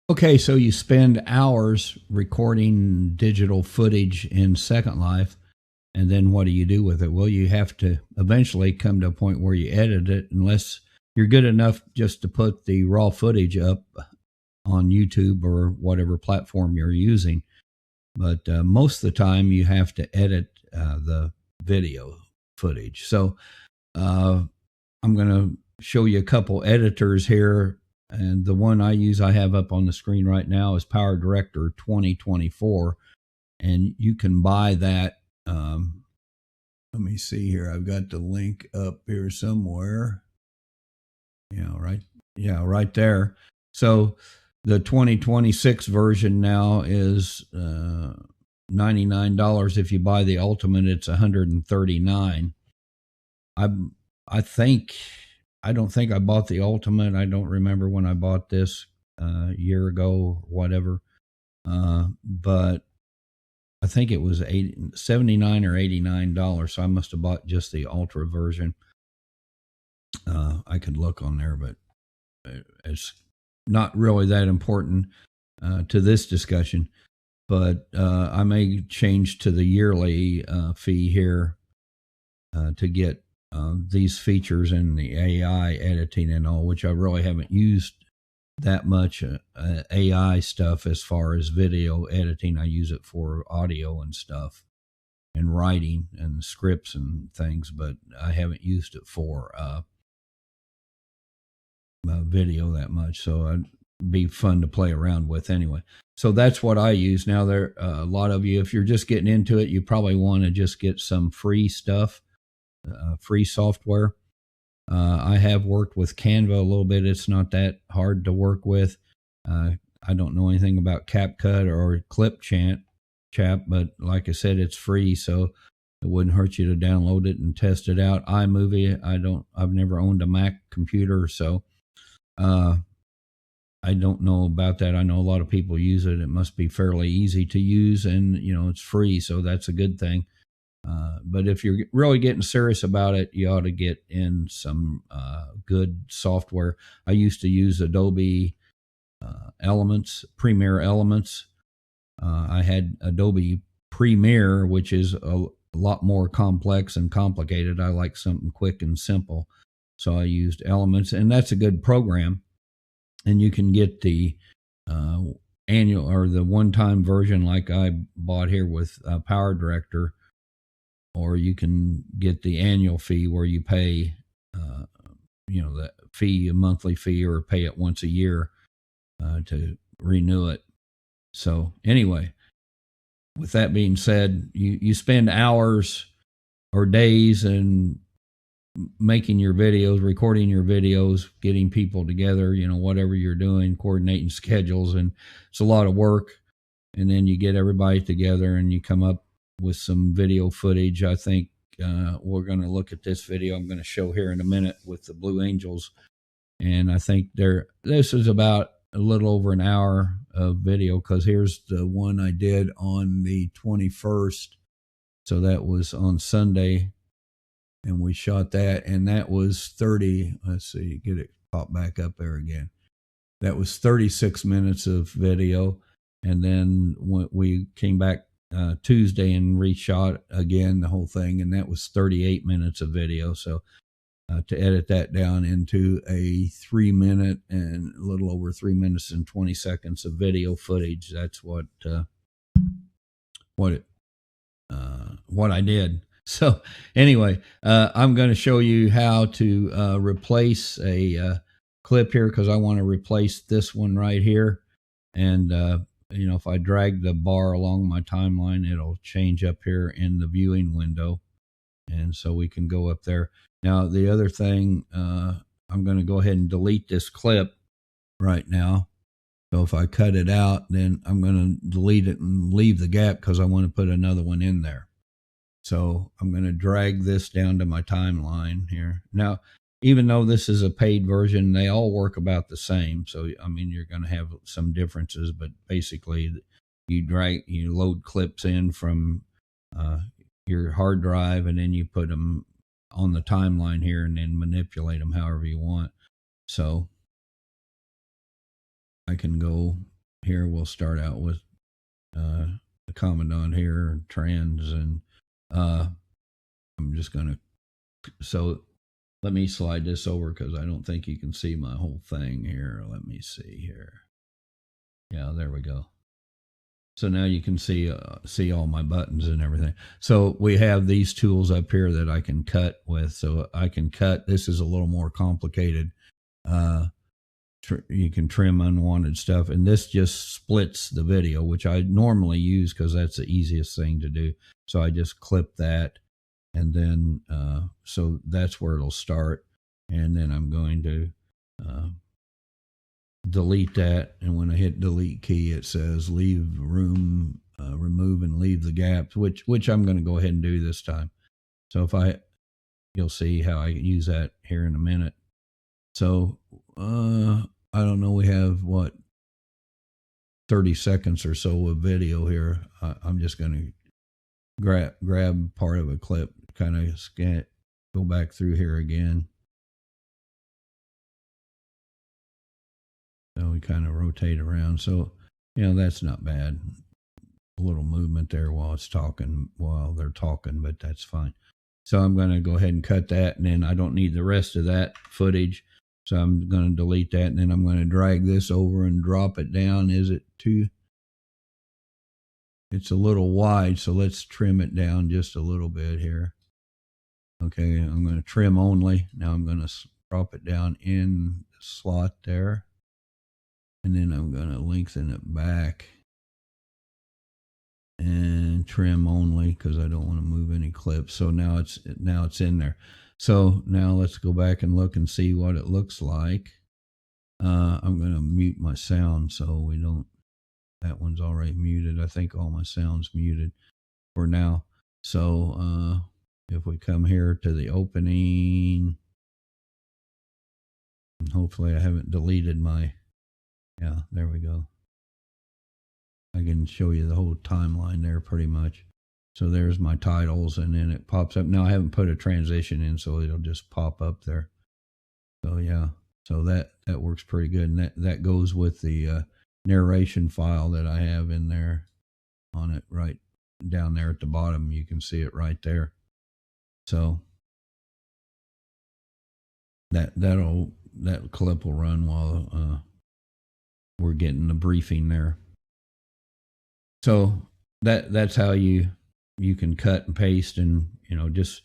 Okay, so you spend hours recording digital footage in Second Life, and then what do you do with it? Well, you have to eventually come to a point where you edit it, unless you're good enough just to put the raw footage up on YouTube or whatever platform you're using. But most of the time, you have to edit the video footage. So uh, I'm going to show you a couple editors here. And the one I have up on the screen right now is PowerDirector 2024. And you can buy that. Let me see here. I've got the link up here somewhere. Right there. So the 2026 version now is $99. If you buy the Ultimate, it's $139. I don't think I bought the Ultimate. I don't remember when I bought this a year ago or whatever. But I think it was $79 or $89. So I must have bought just the Ultra version. I could look on there, but it's not really that important to this discussion. But I may change to the yearly fee here to get these features and the AI editing and all, which I really haven't used that much AI stuff as far as video editing. I use it for audio and stuff and writing and scripts and things, but I haven't used it for video that much. So it'd be fun to play around with anyway. So that's what I use. Now, there a lot of you, if you're just getting into it, you probably want to just get some free stuff, free software. I have worked with Canva a little bit. It's not that hard to work with. I don't know anything about CapCut or Chap, but like I said, it's free, so it wouldn't hurt you to download it and test it out. iMovie, I've never owned a Mac computer, so I don't know about that. I know a lot of people use it. It must be fairly easy to use, and it's free, so that's a good thing. But if you're really getting serious about it, you ought to get in some good software. I used to use Adobe Premiere Elements. I had Adobe Premiere, which is a lot more complex and complicated. I like something quick and simple. So I used Elements, and that's a good program. And you can get the annual or the one-time version like I bought here with PowerDirector, or you can get the annual fee where you pay, the fee, a monthly fee, or pay it once a year to renew it. So anyway, with that being said, you spend hours or days and making your videos, recording your videos, getting people together, whatever you're doing, coordinating schedules, and it's a lot of work. And then you get everybody together and you come up with some video footage. I think we're going to look at this video I'm going to show here in a minute with the Blue Angels. And I think this is about a little over an hour of video, because here's the one I did on the 21st. So that was on Sunday, and we shot that, and that was 30. Let's see, get it pop back up there again. That was 36 minutes of video. And then when we came back Tuesday and reshot again the whole thing, and that was 38 minutes of video. So to edit that down into a 3 minute and a little over 3 minutes and 20 seconds of video footage, that's what I did. So anyway, I'm going to show you how to replace a clip here, because I want to replace this one right here. And if I drag the bar along my timeline, it'll change up here in the viewing window, and so we can go up there. Now, the other thing, I'm going to go ahead and delete this clip right now. So if I cut it out, then I'm going to delete it and leave the gap, because I want to put another one in there. So I'm going to drag this down to my timeline here. Now, even though this is a paid version, they all work about the same. So, I mean, you're going to have some differences, but basically you load clips in from your hard drive, and then you put them on the timeline here and then manipulate them however you want. So I can go here we'll start out with the Commandant here, trans, and I'm just going to, so let me slide this over because I don't think you can see my whole thing here. Let me see here. Yeah, there we go. So now you can see all my buttons and everything. So we have these tools up here that I can cut with. So I can cut. This is a little more complicated. You can trim unwanted stuff, and this just splits the video, which I normally use because that's the easiest thing to do. So I just clip that, and then so that's where it'll start, and then I'm going to delete that, and when I hit delete key, it says leave room, remove and leave the gaps, which I'm going to go ahead and do this time. So you'll see how I use that here in a minute. So I don't know, we have what, 30 seconds or so of video here. I'm just going to grab part of a clip, kind of scan it, go back through here again. So we kind of rotate around. So, that's not bad. A little movement there while they're talking, but that's fine. So I'm going to go ahead and cut that, and then I don't need the rest of that footage. So I'm going to delete that, and then I'm going to drag this over and drop it down. Is it too? It's a little wide, so let's trim it down just a little bit here. Okay, I'm going to trim only. Now I'm going to drop it down in the slot there. And then I'm going to lengthen it back and trim only because I don't want to move any clips. So now it's in there. So now let's go back and look and see what it looks like. I'm going to mute my sound so we don't, that one's already muted. I think all my sound's muted for now. So if we come here to the opening, and hopefully I haven't deleted my, yeah, there we go. I can show you the whole timeline there pretty much. So there's my titles, and then it pops up. Now I haven't put a transition in, so it'll just pop up there. So yeah, so that works pretty good, and that goes with the narration file that I have in there on it right down there at the bottom. You can see it right there. So that clip will run while we're getting the briefing there. So that's how you can cut and paste, and just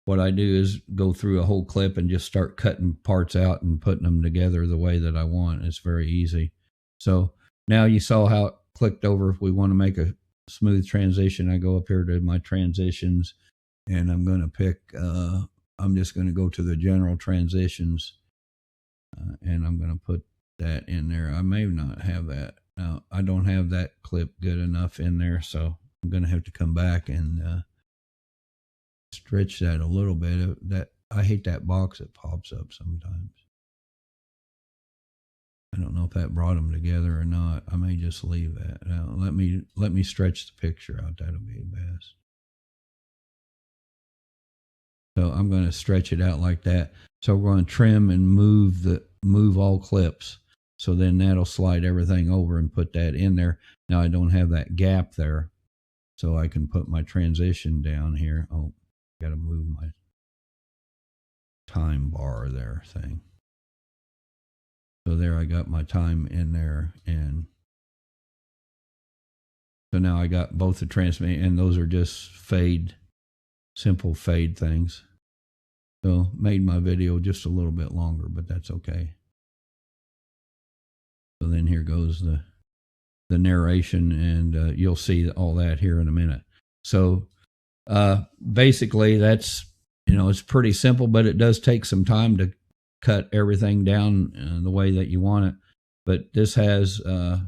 what I do is go through a whole clip and just start cutting parts out and putting them together the way that I want. It's very easy. So now you saw how it clicked over. If we want to make a smooth transition, I go up here to my transitions, and I'm going to pick, I'm just going to go to the general transitions, and I'm going to put that in there. I may not have that. Now, I don't have that clip good enough in there, so I'm going to have to come back and stretch that a little bit. I hate that box that pops up sometimes. I don't know if that brought them together or not. I may just leave that. Now, let me stretch the picture out. That'll be best. So I'm going to stretch it out like that. So we're going to trim and move all clips. So then that'll slide everything over and put that in there. Now I don't have that gap there, so I can put my transition down here. Oh, got to move my time bar there thing. So there I got my time in there, and so now I got both the transmit, and those are just simple fade things. So made my video just a little bit longer, but that's okay. So then here goes the narration, and you'll see all that here in a minute. So basically that's, it's pretty simple, but it does take some time to cut everything down the way that you want it. But this has, of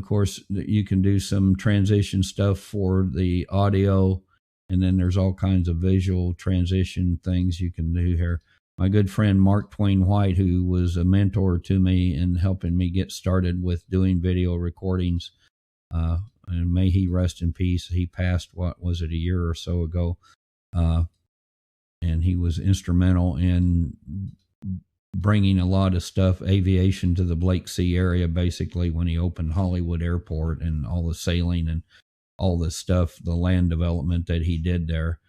course, you can do some transition stuff for the audio, and then there's all kinds of visual transition things you can do here. My good friend Mark Twain White, who was a mentor to me in helping me get started with doing video recordings, and may he rest in peace. He passed, what was it, a year or so ago, and he was instrumental in bringing a lot of stuff, aviation, to the Blake Sea area, basically, when he opened Hollywood Airport and all the sailing and all this stuff, the land development that he did there.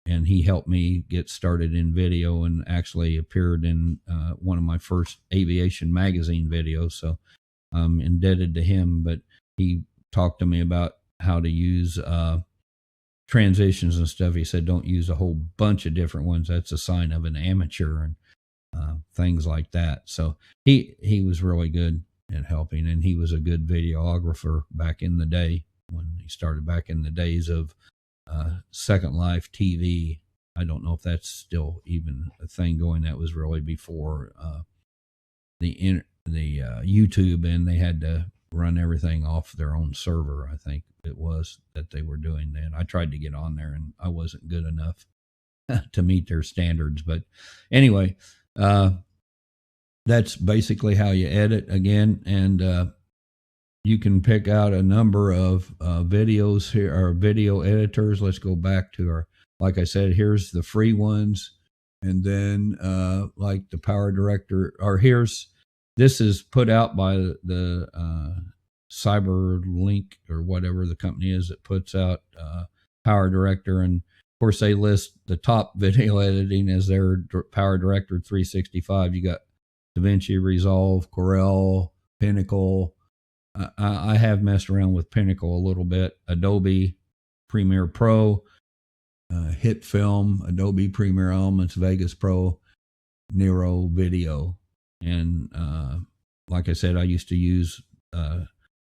And he helped me get started in video and actually appeared in one of my first aviation magazine videos. So I'm indebted to him, but he talked to me about how to use transitions and stuff. He said, don't use a whole bunch of different ones. That's a sign of an amateur, and things like that. So he was really good at helping, and he was a good videographer back in the day when he started, back in the days of Second Life TV. I don't know if that's still even a thing going. That was really before the YouTube, and they had to run everything off their own server. I think it was that they were doing that. I tried to get on there, and I wasn't good enough to meet their standards. But anyway, that's basically how you edit again. And you can pick out a number of videos here, or video editors. Let's go back to our, like I said, here's the free ones. And then like the PowerDirector, or this is put out by the CyberLink, or whatever the company is that puts out PowerDirector. And of course, they list the top video editing as their PowerDirector 365. You got DaVinci Resolve, Corel, Pinnacle. I have messed around with Pinnacle a little bit. Adobe Premiere Pro, Hit Film, Adobe Premiere Elements, Vegas Pro, Nero Video. And like I said, I used to use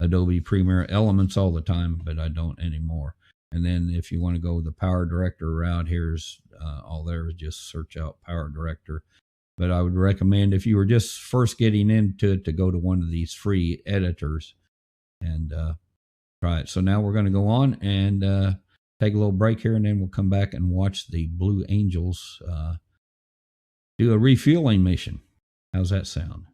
Adobe Premiere Elements all the time, but I don't anymore. And then if you want to go the PowerDirector route, here's all there. Just search out PowerDirector. But I would recommend, if you were just first getting into it, to go to one of these free editors and try it. So now we're going to go on and take a little break here, and then we'll come back and watch the Blue Angels do a refueling mission. How's that sound?